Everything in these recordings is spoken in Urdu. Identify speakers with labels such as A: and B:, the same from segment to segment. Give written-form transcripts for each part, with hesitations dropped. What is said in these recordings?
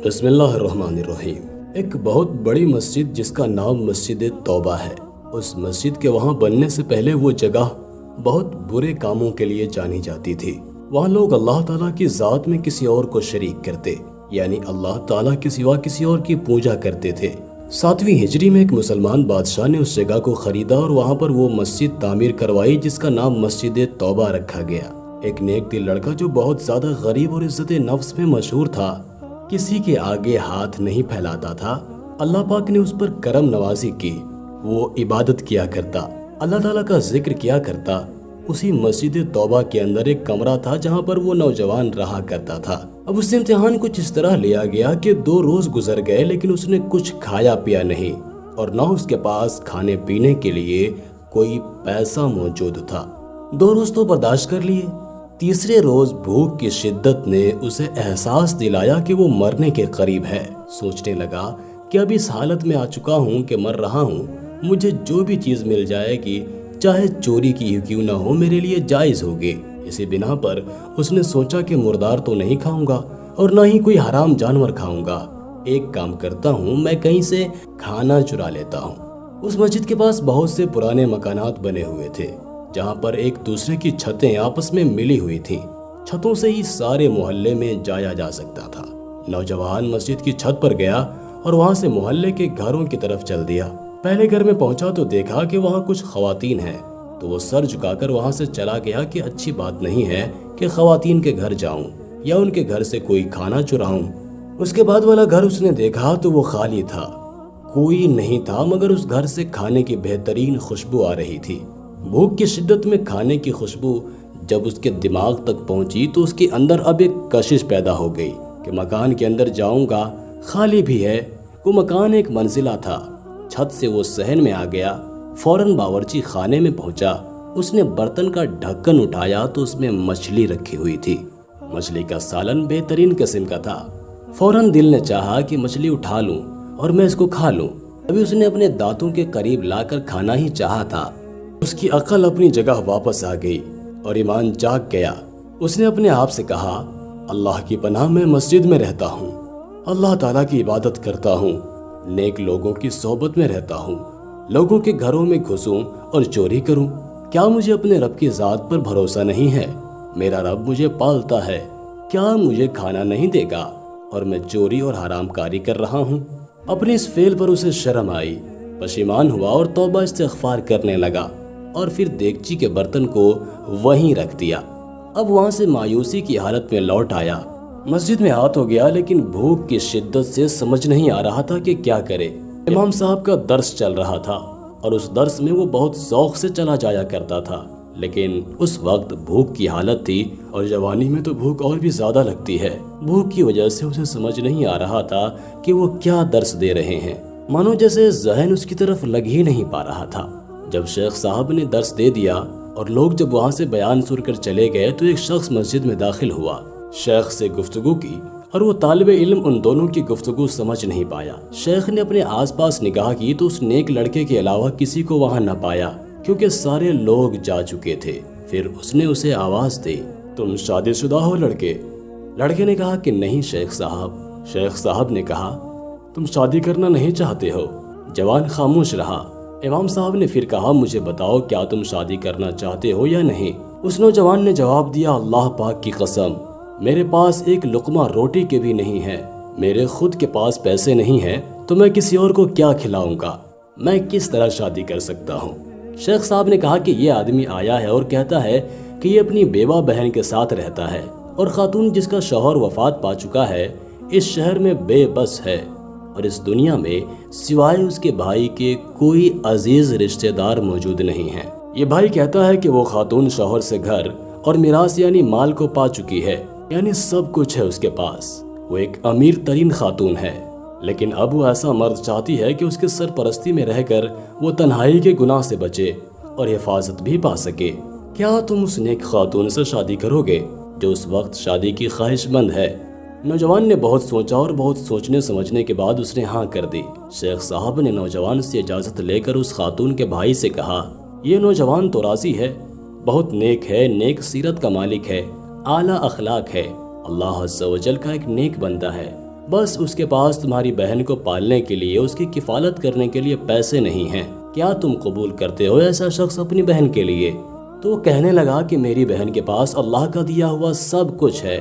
A: بسم اللہ الرحمن الرحیم۔ ایک بہت بڑی مسجد جس کا نام مسجد توبہ ہے، اس مسجد کے وہاں بننے سے پہلے وہ جگہ بہت برے کاموں کے لیے جانی جاتی تھی۔ وہاں لوگ اللہ تعالیٰ کی ذات میں کسی اور کو شریک کرتے، یعنی اللہ تعالیٰ کے سوا کسی اور کی پوجا کرتے تھے۔ 7ویں ہجری میں ایک مسلمان بادشاہ نے اس جگہ کو خریدا اور وہاں پر وہ مسجد تعمیر کروائی جس کا نام مسجد توبہ رکھا گیا۔ ایک نیک دل لڑکا جو بہت زیادہ غریب اور عزت نفس میں مشہور تھا، کسی کے آگے ہاتھ نہیں پھیلاتا تھا، اللہ پاک نے اس پر کرم نوازی کی۔ وہ عبادت کیا کرتا، اللہ تعالیٰ کا ذکر کیا کرتا۔ اسی مسجد توبہ کے اندر ایک کمرہ تھا جہاں پر وہ نوجوان رہا کرتا تھا۔ اب اس سے امتحان کچھ اس طرح لیا گیا کہ 2 روز گزر گئے لیکن اس نے کچھ کھایا پیا نہیں، اور نہ اس کے پاس کھانے پینے کے لیے کوئی پیسہ موجود تھا۔ 2 روز تو برداشت کر لیے، تیسرے روز بھوک کی شدت نے اسے احساس دلایا کہ وہ مرنے کے قریب ہے۔ سوچنے لگا کہ اب اس حالت میں آ چکا ہوں کہ مر رہا ہوں، مجھے جو بھی چیز مل جائے گی چاہے چوری کی کیوں نہ ہو میرے لیے جائز ہوگی۔ اسی بنا پر اس نے سوچا کہ مردار تو نہیں کھاؤں گا اور نہ ہی کوئی حرام جانور کھاؤں گا، ایک کام کرتا ہوں میں کہیں سے کھانا چرا لیتا ہوں۔ اس مسجد کے پاس بہت سے پرانے مکانات بنے ہوئے تھے جہاں پر ایک دوسرے کی چھتیں آپس میں ملی ہوئی تھیں، چھتوں سے ہی سارے محلے میں جایا جا سکتا تھا۔ نوجوان مسجد کی چھت پر گیا اور وہاں سے محلے کے گھروں کی طرف چل دیا۔ پہلے گھر میں پہنچا تو دیکھا کہ وہاں کچھ خواتین ہیں، تو وہ سر جھکا کر وہاں سے چلا گیا کہ اچھی بات نہیں ہے کہ خواتین کے گھر جاؤں یا ان کے گھر سے کوئی کھانا چراؤں۔ اس کے بعد والا گھر اس نے دیکھا تو وہ خالی تھا، کوئی نہیں تھا، مگر اس گھر سے کھانے کی بہترین خوشبو آ رہی تھی۔ بھوک کی شدت میں کھانے کی خوشبو جب اس کے دماغ تک پہنچی تو اس کے اندر اب ایک کشش پیدا ہو گئی کہ مکان کے اندر جاؤں گا، خالی بھی ہے۔ وہ مکان ایک منزلہ تھا، چھت سے وہ صحن میں آ گیا، فوراً باورچی خانے میں پہنچا۔ اس نے برتن کا ڈھکن اٹھایا تو اس میں مچھلی رکھی ہوئی تھی، مچھلی کا سالن بہترین قسم کا تھا۔ فوراً دل نے چاہا کہ مچھلی اٹھا لوں اور میں اس کو کھا لوں۔ ابھی اس نے اپنے دانتوں کے قریب لا کر کھانا ہی چاہا تھا، اس کی عقل اپنی جگہ واپس آ گئی اور ایمان جاگ گیا۔ اس نے اپنے آپ سے کہا، اللہ کی پناہ میں مسجد میں رہتا ہوں، اللہ تعالیٰ کی عبادت کرتا ہوں، نیک لوگوں کی صحبت میں رہتا ہوں، لوگوں کے گھروں میں گھسوں اور چوری کروں، کیا مجھے اپنے رب کی ذات پر بھروسہ نہیں ہے؟ میرا رب مجھے پالتا ہے، کیا مجھے کھانا نہیں دے گا اور میں چوری اور حرام کاری کر رہا ہوں؟ اپنے اس فعل پر اسے شرم آئی، پشیمان ہوا اور توبہ استغفار کرنے لگا، اور پھر دیگچی کے برتن کو وہیں رکھ دیا۔ اب وہاں سے مایوسی کی حالت میں لوٹ آیا، مسجد میں ہاتھ ہو گیا لیکن بھوک کی شدت سے سمجھ نہیں آ رہا تھا کہ کیا کرے۔ امام صاحب کا درس چل رہا تھا اور اس درس میں وہ بہت ذوق سے چلا جایا کرتا تھا، لیکن اس وقت بھوک کی حالت تھی اور جوانی میں تو بھوک اور بھی زیادہ لگتی ہے۔ بھوک کی وجہ سے اسے سمجھ نہیں آ رہا تھا کہ وہ کیا درس دے رہے ہیں، مانو جیسے ذہن اس کی طرف لگ ہی نہیں پا رہا تھا۔ جب شیخ صاحب نے درس دے دیا اور لوگ جب وہاں سے بیان سن کر چلے گئے تو ایک شخص مسجد میں داخل ہوا، شیخ سے گفتگو کی اور وہ طالب علم ان دونوں کی گفتگو سمجھ نہیں پایا۔ شیخ نے اپنے آس پاس نگاہ کی تو اس نیک لڑکے کے علاوہ کسی کو وہاں نہ پایا کیونکہ سارے لوگ جا چکے تھے۔ پھر اس نے اسے آواز دی، تم شادی شدہ ہو لڑکے؟ لڑکے نے کہا کہ نہیں شیخ صاحب۔ شیخ صاحب نے کہا، تم شادی کرنا نہیں چاہتے ہو؟ جوان خاموش رہا۔ امام صاحب نے پھر کہا، مجھے بتاؤ کیا تم شادی کرنا چاہتے ہو یا نہیں؟ اس نوجوان نے جواب دیا، اللہ پاک کی قسم، میرے پاس ایک لقمہ روٹی کے بھی نہیں ہے، میرے خود کے پاس پیسے نہیں ہیں تو میں کسی اور کو کیا کھلاؤں گا، میں کس طرح شادی کر سکتا ہوں؟ شیخ صاحب نے کہا کہ یہ آدمی آیا ہے اور کہتا ہے کہ یہ اپنی بیوہ بہن کے ساتھ رہتا ہے اور خاتون جس کا شوہر وفات پا چکا ہے اس شہر میں بے بس ہے اور اس دنیا میں سوائے اس کے بھائی کے کوئی عزیز رشتہ دار موجود نہیں ہے۔ یہ بھائی کہتا ہے کہ وہ خاتون شوہر سے گھر اور میراث یعنی مال کو پا چکی ہے، یعنی سب کچھ ہے اس کے پاس، وہ ایک امیر ترین خاتون ہے، لیکن اب وہ ایسا مرد چاہتی ہے کہ اس کے سرپرستی میں رہ کر وہ تنہائی کے گناہ سے بچے اور حفاظت بھی پا سکے۔ کیا تم اس نیک خاتون سے شادی کرو گے جو اس وقت شادی کی خواہش مند ہے؟ نوجوان نے بہت سوچا اور بہت سوچنے سمجھنے کے بعد اس نے ہاں کر دی۔ شیخ صاحب نے نوجوان سے اجازت لے کر اس خاتون کے بھائی سے کہا، یہ نوجوان تو راضی ہے، بہت نیک ہے، نیک سیرت کا مالک ہے، اعلیٰ اخلاق ہے، اللہ عز و جل کا ایک نیک بندہ ہے، بس اس کے پاس تمہاری بہن کو پالنے کے لیے، اس کی کفالت کرنے کے لیے پیسے نہیں ہیں۔ کیا تم قبول کرتے ہو ایسا شخص اپنی بہن کے لیے؟ تو وہ کہنے لگا کہ میری بہن کے پاس اللہ کا دیا ہوا سب کچھ ہے،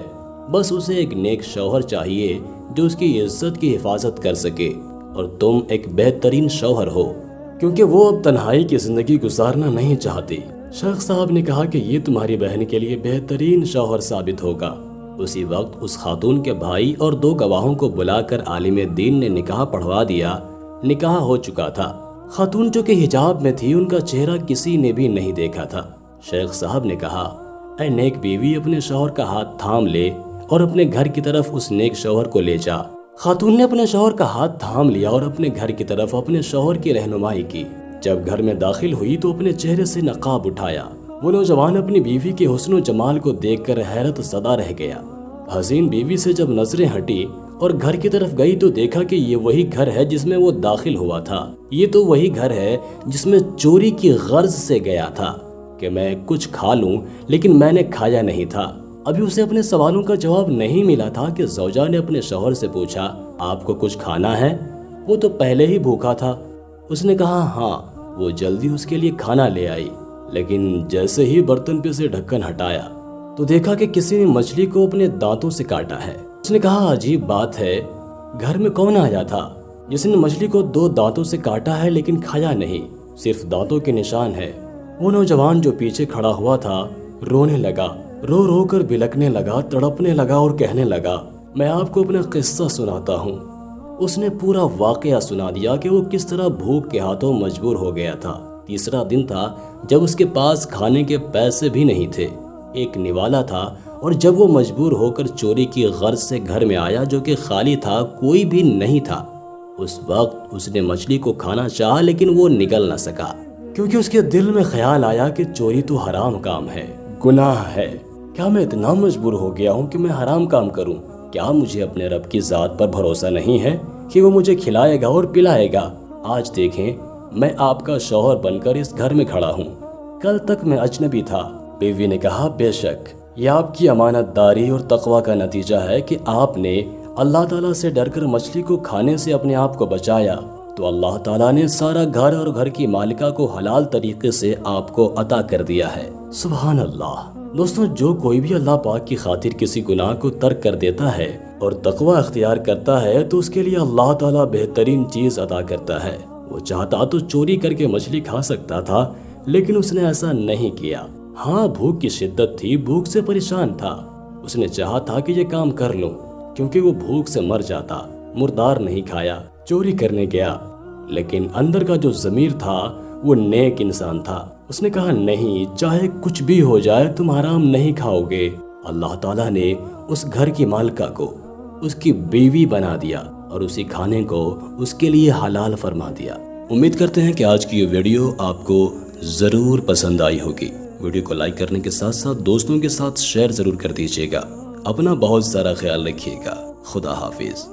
A: بس اسے ایک نیک شوہر چاہیے جو اس کی عزت کی حفاظت کر سکے، اور تم ایک بہترین شوہر ہو، کیونکہ وہ اب تنہائی کی زندگی گزارنا نہیں چاہتی۔ شیخ صاحب نے کہا کہ یہ تمہاری بہن کے لیے بہترین شوہر ثابت ہوگا۔ اسی وقت اس خاتون کے بھائی اور 2 گواہوں کو بلا کر عالم دین نے نکاح پڑھوا دیا۔ نکاح ہو چکا تھا۔ خاتون جو کہ حجاب میں تھی، ان کا چہرہ کسی نے بھی نہیں دیکھا تھا۔ شیخ صاحب نے کہا، اے نیک بیوی، اپنے شوہر کا ہاتھ تھام لے اور اپنے گھر کی طرف اس نیک شوہر کو لے جا۔ خاتون نے اپنے شوہر کا ہاتھ تھام لیا اور اپنے گھر کی طرف اپنے شوہر کی رہنمائی کی۔ جب گھر میں داخل ہوئی تو اپنے چہرے سے نقاب اٹھایا۔ وہ نوجوان اپنی بیوی کے حسن و جمال کو دیکھ کر حیرت زدہ رہ گیا۔ حسین بیوی سے جب نظریں ہٹی اور گھر کی طرف گئی تو دیکھا کہ یہ وہی گھر ہے جس میں وہ داخل ہوا تھا۔ یہ تو وہی گھر ہے جس میں چوری کی غرض سے گیا تھا کہ میں کچھ کھا لوں، لیکن میں نے کھایا نہیں تھا۔ ابھی اسے اپنے سوالوں کا جواب نہیں ملا تھا کہ زوجہ نے اپنے شوہر سے پوچھا، آپ کو کچھ کھانا ہے؟ وہ تو پہلے ہی بھوکا تھا۔ اس نے کہا ہاں۔ وہ جلدی اس کے لیے کھانا لے آئی، لیکن جیسے ہی برتن پہ سے ڈھکن ہٹایا تو دیکھا کہ کسی نے مچھلی کو اپنے دانتوں سے کاٹا ہے۔ اس نے کہا عجیب بات ہے، گھر میں کون آیا تھا جس نے مچھلی کو 2 دانتوں سے کاٹا ہے لیکن کھایا نہیں، صرف دانتوں کے نشان ہے۔ وہ نوجوان جو پیچھے کھڑا ہوا تھا رونے لگا، رو رو کر بلکنے لگا، تڑپنے لگا اور کہنے لگا، میں آپ کو اپنا قصہ سناتا ہوں۔ اس نے پورا واقعہ سنا دیا کہ وہ کس طرح بھوک کے ہاتھوں مجبور ہو گیا تھا۔ تیسرا دن تھا جب اس کے پاس کھانے کے پیسے بھی نہیں تھے، ایک نوالا تھا، اور جب وہ مجبور ہو کر چوری کی غرض سے گھر میں آیا جو کہ خالی تھا، کوئی بھی نہیں تھا، اس وقت اس نے مچھلی کو کھانا چاہا لیکن وہ نگل نہ سکا، کیونکہ اس کے دل میں خیال آیا کہ چوری تو حرام کام ہے، گناہ ہے۔ کیا میں اتنا مجبور ہو گیا ہوں کہ میں حرام کام کروں؟ کیا مجھے اپنے رب کی ذات پر بھروسہ نہیں ہے کہ وہ مجھے کھلائے گا اور پلائے گا؟ آج دیکھیں، میں آپ کا شوہر بن کر اس گھر میں کھڑا ہوں، کل تک میں اجنبی تھا۔ بیوی نے کہا، بے شک یہ آپ کی امانت داری اور تقوی کا نتیجہ ہے کہ آپ نے اللہ تعالیٰ سے ڈر کر مچھلی کو کھانے سے اپنے آپ کو بچایا، تو اللہ تعالیٰ نے سارا گھر اور گھر کی مالکہ کو حلال طریقے سے آپ کو عطا کر دیا ہے۔ سبحان اللہ۔ دوستوں، جو کوئی بھی اللہ پاک کی خاطر کسی گناہ کو ترک کر دیتا ہے اور تقوی اختیار کرتا ہے تو اس کے لیے اللہ تعالیٰ بہترین چیز عطا کرتا ہے۔ وہ چاہتا تو چوری کر کے مچھلی کھا سکتا تھا، لیکن اس نے ایسا نہیں کیا۔ ہاں، بھوک کی شدت تھی، بھوک سے پریشان تھا، اس نے چاہا تھا کہ یہ کام کر لوں، کیونکہ وہ بھوک سے مر جاتا۔ مردار نہیں کھایا، چوری کرنے گیا، لیکن اندر کا جو ضمیر تھا وہ نیک انسان تھا۔ اس نے کہا، نہیں، چاہے کچھ بھی ہو جائے تم حرام نہیں کھاؤ گے۔ اللہ تعالیٰ نے اس گھر کی مالکہ کو اس کی بیوی بنا دیا اور اسی کھانے کو اس کے لیے حلال فرما دیا۔ امید کرتے ہیں کہ آج کی یہ ویڈیو آپ کو ضرور پسند آئی ہوگی۔ ویڈیو کو لائک کرنے کے ساتھ ساتھ دوستوں کے ساتھ شیئر ضرور کر دیجیے گا۔ اپنا بہت سارا خیال رکھیے گا۔ خدا حافظ۔